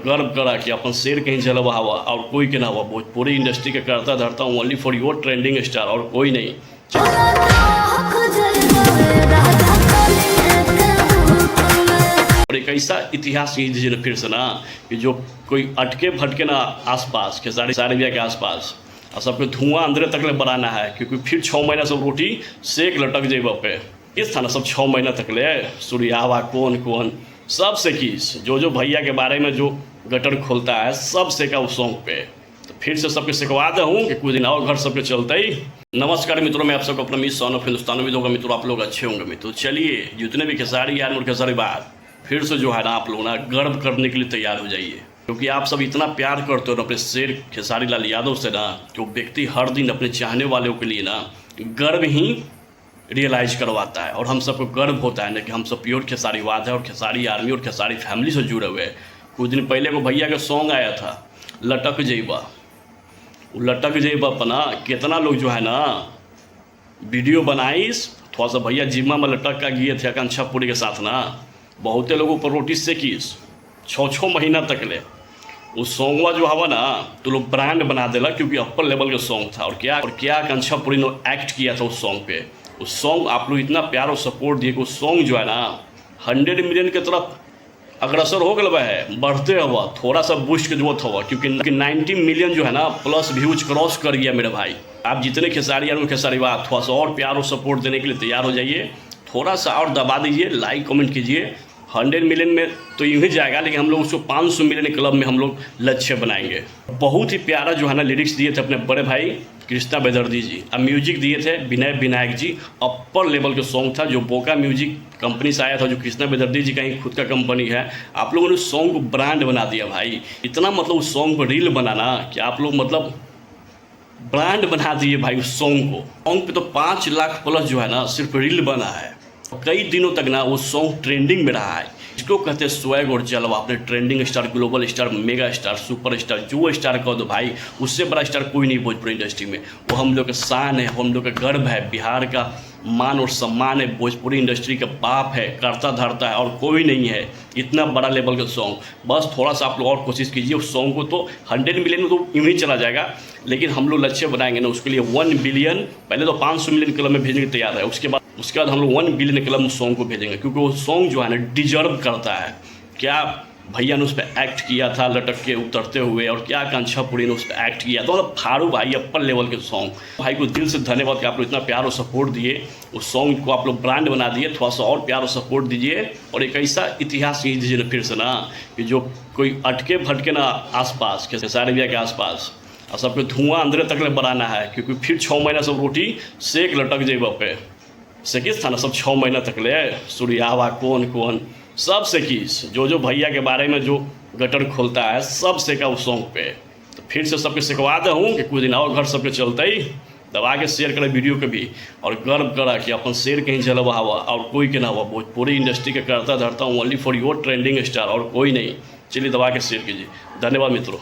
गर्व करा कि अपन शेर कहीं जलवा हवा और कोई के ना हुआ। भोजपुरी इंडस्ट्री के करता धरता हूँ only for your trending star और कोई नहीं। और एक ऐसा इतिहास खींच दीजिए फिर से ना कि जो कोई अटके भटके ना आसपास खेसारी सारे के आसपास और सबके धुआं अंदर तक ले बनाना है, क्योंकि फिर 6 महीना सब रोटी सेक लटक जेब पे किस था ना सब 6 महीना तक ले सूर्यावा कौन सब से किस जो भैया के बारे में जो गटर खोलता है सब से का उस सॉन्ग पे। तो फिर से सबके सिखवा दे हूँ कि कुछ दिन और घर सबके चलते ही। नमस्कार मित्रों, मैं आप सबको अपना मिस सन ऑफ हिंदुस्तान में होगा मित्रों, आप लोग अच्छे होंगे मित्रों। चलिए जितने भी खेसारी यार और खेसारी बात फिर से जो है ना आप लोग ना गर्व करने के लिए तैयार हो जाइए, क्योंकि आप सब इतना प्यार करते हो अपने शेर खेसारी लाल यादव से ना कि वो व्यक्ति हर दिन अपने चाहने वालों के लिए ना गर्व ही रियलाइज करवाता है। और हम सबको गर्व होता है ना कि हम सब प्योर खेसारीवाद है और खेसारी आर्मी और खेसारी फैमिली से जुड़े हुए हैं। कुछ दिन पहले को भैया का सॉन्ग आया था लटक जइबा, वो लटक जइबा अपना कितना लोग जो है ना वीडियो बनाइस, थोड़ा सा भैया जिम्मा में लटक का गए थे आकांक्षा पूरी के साथ ना, बहुते लोगों पर रोटी से किस 6 महीना तक ले उस सॉन्गवा जो हवा ना तो लोग ब्रांड बना देला, क्योंकि अपर लेवल का सॉन्ग था। और क्या आकांक्षा पूरी ने एक्ट किया था उस सॉन्ग पे। उस सॉन्ग आप लोग इतना प्यार और सपोर्ट दिए कि उस सॉन्ग जो है ना 100 मिलियन की तरफ अग्रसर हो गया है, बढ़ते हुआ थोड़ा सा बूस्ट की जरूरत हुआ, क्योंकि 90 मिलियन जो है ना प्लस व्यूज क्रॉस कर गया मेरे भाई। आप जितने खेसारी यार खेसारी बात थोड़ा सा और प्यार और सपोर्ट देने के लिए तैयार हो जाइए, थोड़ा सा और दबा दीजिए, लाइक कमेंट कीजिए। 100 मिलियन में तो यूँ ही जाएगा, लेकिन हम लोग उसको 500 मिलियन क्लब में हम लोग लक्ष्य बनाएंगे। बहुत ही प्यारा जो है ना लिरिक्स दिए थे अपने बड़े भाई कृष्णा बेदर्दी जी, अब म्यूजिक दिए थे विनय विनायक जी। अपर लेवल के सॉन्ग था जो बोका म्यूजिक कंपनी से आया था, जो कृष्णा बेदर्दी जी का ही खुद का कंपनी है। आप लोगों ने सॉन्ग को ब्रांड बना दिया भाई, इतना मतलब उस सॉन्ग को रील बनाना कि आप लोग मतलब ब्रांड बना दिए भाई उस सॉन्ग को। सॉन्ग पे तो 5 लाख प्लस जो है ना सिर्फ रील बना है, कई दिनों तक ना वो सॉन्ग ट्रेंडिंग में रहा है। इसको कहते हैं स्वैग और जलवा। अपने trending star, global star, mega star, super star, जो स्टार कह दो भाई, उससे बड़ा स्टार कोई नहीं भोजपुरी इंडस्ट्री में। वो हम लोग का शान है, हम लोग का गर्व है, बिहार का मान और सम्मान है, भोजपुरी इंडस्ट्री का बाप है, करता धरता है और कोई नहीं है। इतना बड़ा लेवल का सॉन्ग, बस थोड़ा सा आप लोग और कोशिश कीजिए। उस सॉन्ग को तो 100 मिलियन में तो यूँ ही चला जाएगा, लेकिन हम लोग लक्ष्य बनाएंगे ना उसके लिए 1 बिलियन। पहले तो 500 मिलियन क्लब में भेजने के तैयार है, उसके बाद हम लोग 1 बिलियन क्लब में सॉन्ग को भेजेंगे, क्योंकि वो सॉन्ग जो है ना डिजर्व करता है। क्या भैया ने उस पर एक्ट किया था लटक के उतरते हुए, और क्या आकांक्षा पूरी ने उस पर एक्ट किया था, मतलब फारू भाई अपर लेवल के सॉन्ग। भाई को दिल से धन्यवाद कि आप लोग इतना प्यार और सपोर्ट दिए, उस सॉन्ग को आप लोग ब्रांड बना दिए। थोड़ा सा और प्यार और सपोर्ट दीजिए, और एक ऐसा इतिहास खींच दीजिए ना फिर से ना कि जो कोई अटके भटके ना आसपास खेसारी के आसपास और सबके धुआं अंदर तक ले बनाना है, क्योंकि फिर 6 महीना सब रोटी सेक लटक जेब पे से किस था ना सब 6 महीना तक ले सूर्यावा कौन सब से किस जो भैया के बारे में जो गटर खोलता है सब से का उस सॉन्ग पे। तो फिर से सबके सिखवा दे हूँ कि कुछ दिन और घर सबके चलते ही। दबा के शेयर करें वीडियो के भी, और गर्व करा कि अपन शेर कहीं जलवा हवा और कोई के ना हुआ। भोजपुरी इंडस्ट्री के करता धरता हूँ only for your trending star और कोई नहीं। चलिए दबा के शेयर कीजिए। धन्यवाद मित्रों।